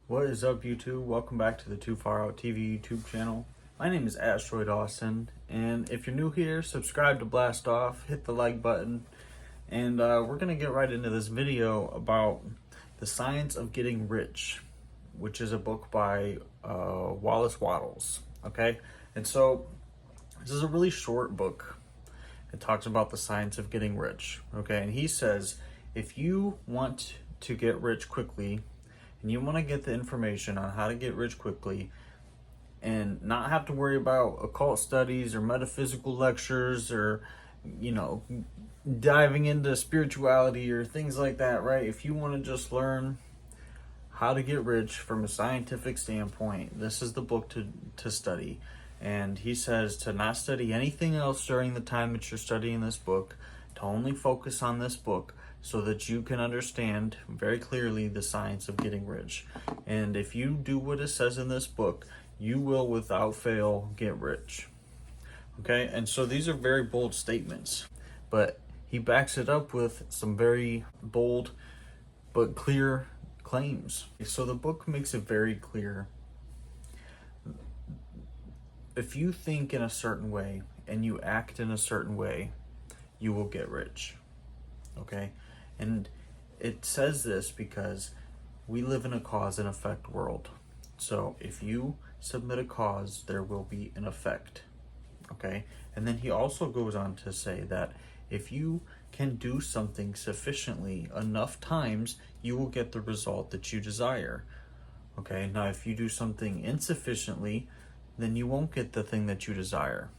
What is up, YouTube? Welcome back to the Too Far Out TV YouTube channel. My name is Asteroid Austin, and if you're new here, subscribe to Blast Off, hit the like button, and we're gonna get right into this video about The Science of Getting Rich, which is a book by Wallace Wattles. Okay, and so this is a really short book. It talks about the science of getting rich. Okay, and he says if you want to get rich quickly, and you want to get the information on how to get rich quickly and not have to worry about occult studies or metaphysical lectures or diving into spirituality or things like that, right? If you want to just learn how to get rich from a scientific standpoint, this is the book to study. And he says to not study anything else during the time that you're studying this book, to only focus on this book, so that you can understand very clearly the science of getting rich. And if you do what it says in this book, you will without fail get rich. Okay, and so these are very bold statements, but he backs it up with some very bold but clear claims. So the book makes it very clear. If you think in a certain way and you act in a certain way, you will get rich. Okay? And it says this because we live in a cause and effect world. So if you submit a cause, there will be an effect. Okay? And then he also goes on to say that if you can do something sufficiently enough times, you will get the result that you desire. Okay? Now, if you do something insufficiently, then you won't get the thing that you desire.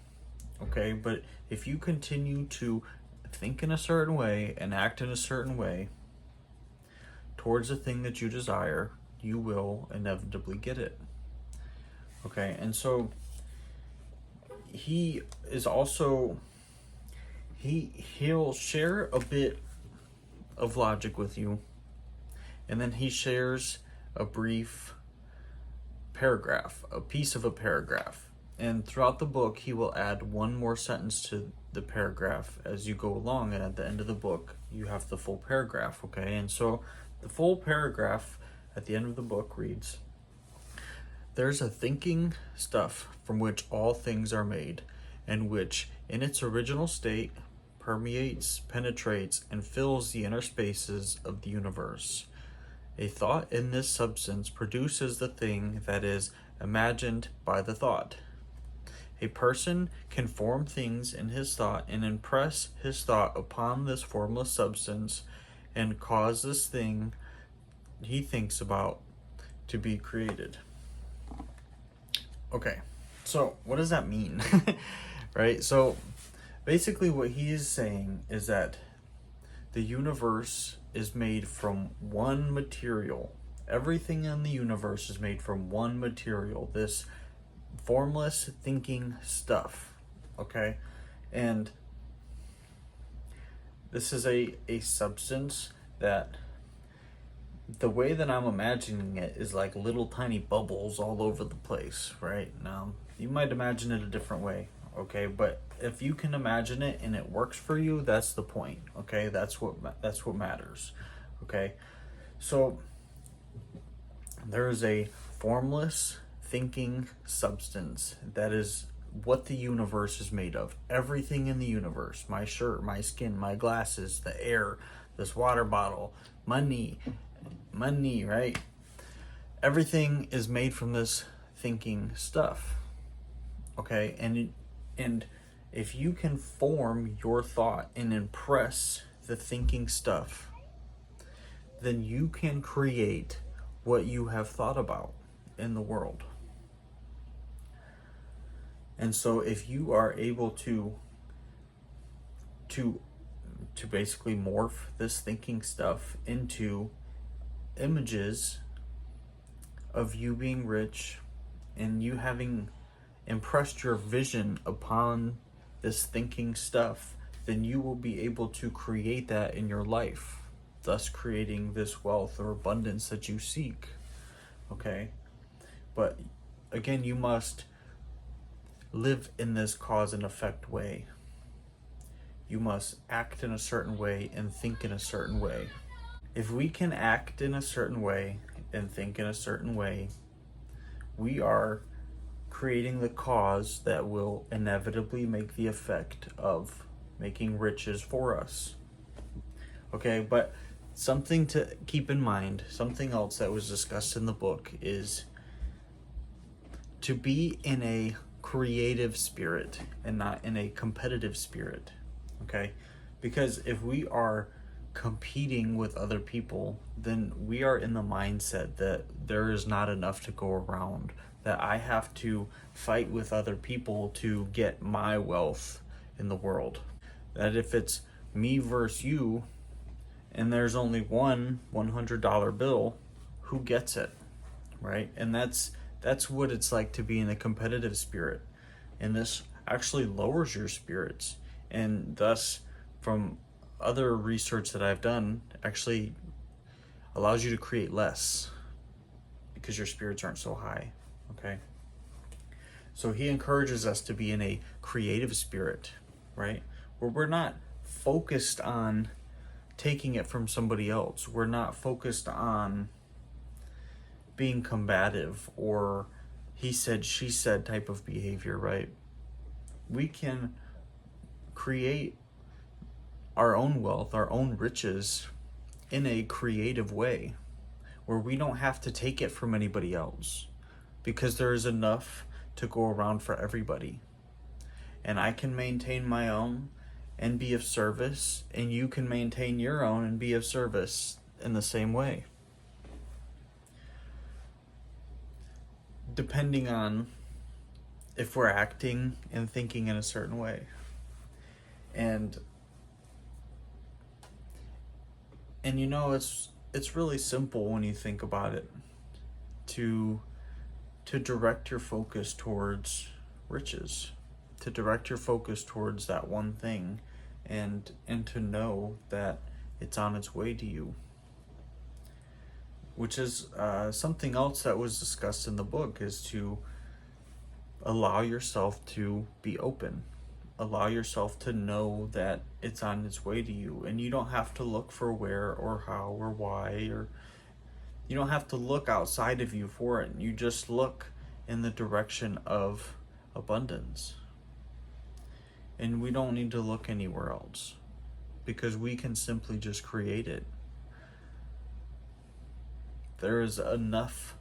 Okay? But if you continue to think in a certain way and act in a certain way towards the thing that you desire, you will inevitably get it. Okay, and so he is also he'll share a bit of logic with you, and then he shares a brief paragraph, a piece of a paragraph. And throughout the book, he will add one more sentence to the paragraph as you go along. And at the end of the book, you have the full paragraph, okay? And so the full paragraph at the end of the book reads, "There's a thinking stuff from which all things are made, and which, in its original state, permeates, penetrates, and fills the inner spaces of the universe. A thought in this substance produces the thing that is imagined by the thought. A person can form things in his thought and impress his thought upon this formless substance and cause this thing he thinks about to be created." Okay, so what does that mean? Right? So basically what he is saying is that the universe is made from one material. Everything in the universe is made from one material. This formless thinking stuff, okay? And this is a substance that, the way that I'm imagining it is like little tiny bubbles all over the place, right? Now, you might imagine it a different way, okay? But if you can imagine it and it works for you, that's the point, okay? That's what matters, okay? So there is a formless thinking substance that is what the universe is made of. Everything in the universe, my shirt, my skin, my glasses, the air, this water bottle, money, right? Everything is made from this thinking stuff. Okay? And if you can form your thought and impress the thinking stuff, then you can create what you have thought about in the world. And so if you are able to basically morph this thinking stuff into images of you being rich and you having impressed your vision upon this thinking stuff, then you will be able to create that in your life, thus creating this wealth or abundance that you seek. Okay? But again, you must live in this cause and effect way. You must act in a certain way and think in a certain way. If we can act in a certain way and think in a certain way, we are creating the cause that will inevitably make the effect of making riches for us. Okay, but something to keep in mind, something else that was discussed in the book is to be in a creative spirit and not in a competitive spirit. Okay, because if we are competing with other people, then we are in the mindset that there is not enough to go around, that I have to fight with other people to get my wealth in the world. That if it's me versus you and there's only one $100 bill, who gets it, right? And that's what it's like to be in a competitive spirit. And this actually lowers your spirits, and thus, from other research that I've done, actually allows you to create less because your spirits aren't so high. Okay, so he encourages us to be in a creative spirit, right, where we're not focused on taking it from somebody else. We're not focused on being combative or he said, she said type of behavior, right? We can create our own wealth, our own riches in a creative way where we don't have to take it from anybody else because there is enough to go around for everybody. And I can maintain my own and be of service, and you can maintain your own and be of service in the same way. Depending on if we're acting and thinking in a certain way. And you know, it's really simple when you think about it to direct your focus towards riches, to direct your focus towards that one thing, and to know that it's on its way to you, which is something else that was discussed in the book, is to allow yourself to be open. Allow yourself to know that it's on its way to you, and you don't have to look for where or how or why, or you don't have to look outside of you for it. You just look in the direction of abundance. And we don't need to look anywhere else because we can simply just create it. There is enough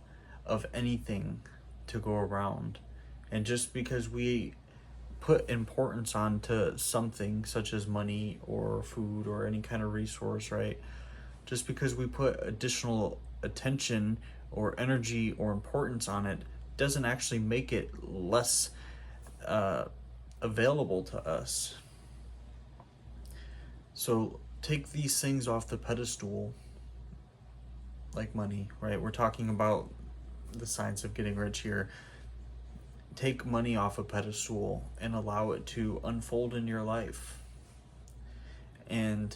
of anything to go around. And just because we put importance onto something such as money or food or any kind of resource, right? Just because we put additional attention or energy or importance on it doesn't actually make it less available to us. So take these things off the pedestal, like money, right? We're talking about the science of getting rich here. Take money off a pedestal and allow it to unfold in your life. And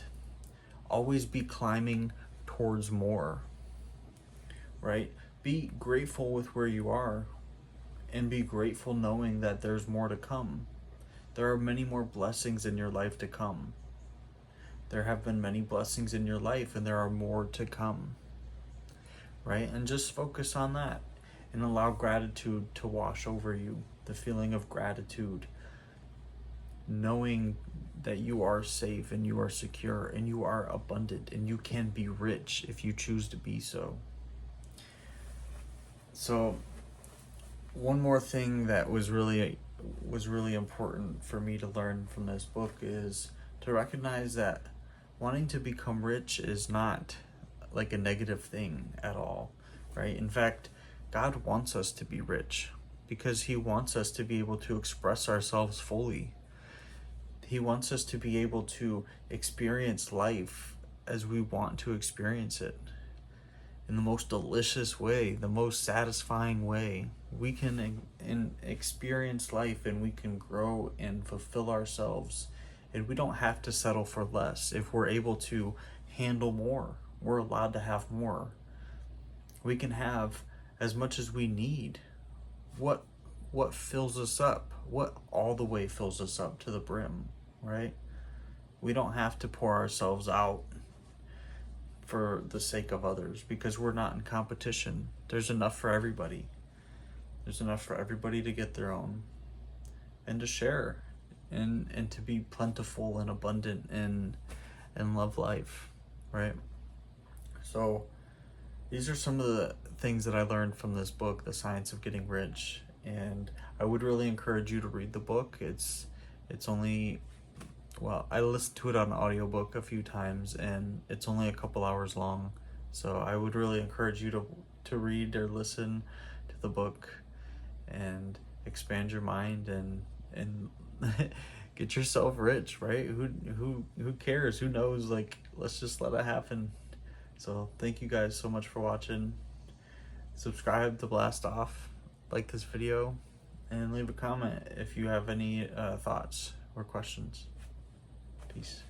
always be climbing towards more, right? Be grateful with where you are and be grateful knowing that there's more to come. There are many more blessings in your life to come. There have been many blessings in your life and there are more to come, right? And just focus on that and allow gratitude to wash over you. The feeling of gratitude, knowing that you are safe and you are secure and you are abundant and you can be rich if you choose to be so. So one more thing that was really important for me to learn from this book is to recognize that wanting to become rich is not like a negative thing at all, right? In fact, God wants us to be rich because he wants us to be able to express ourselves fully. He wants us to be able to experience life as we want to experience it in the most delicious way, the most satisfying way. We can experience life and we can grow and fulfill ourselves, and we don't have to settle for less. If we're able to handle more, we're allowed to have more. We can have as much as we need. What fills us up? What all the way fills us up to the brim, right? We don't have to pour ourselves out for the sake of others, because we're not in competition. There's enough for everybody. There's enough for everybody to get their own and to share and to be plentiful and abundant and love life, right? So these are some of the things that I learned from this book, The Science of Getting Rich, and I would really encourage you to read the book. It's only, well, I listened to it on audiobook a few times, and it's only a couple hours long. So I would really encourage you to read or listen to the book and expand your mind and get yourself rich, right? Who cares? Who knows? Like, let's just let it happen. So thank you guys so much for watching. Subscribe to Blast Off, like this video, and leave a comment if you have any thoughts or questions. Peace.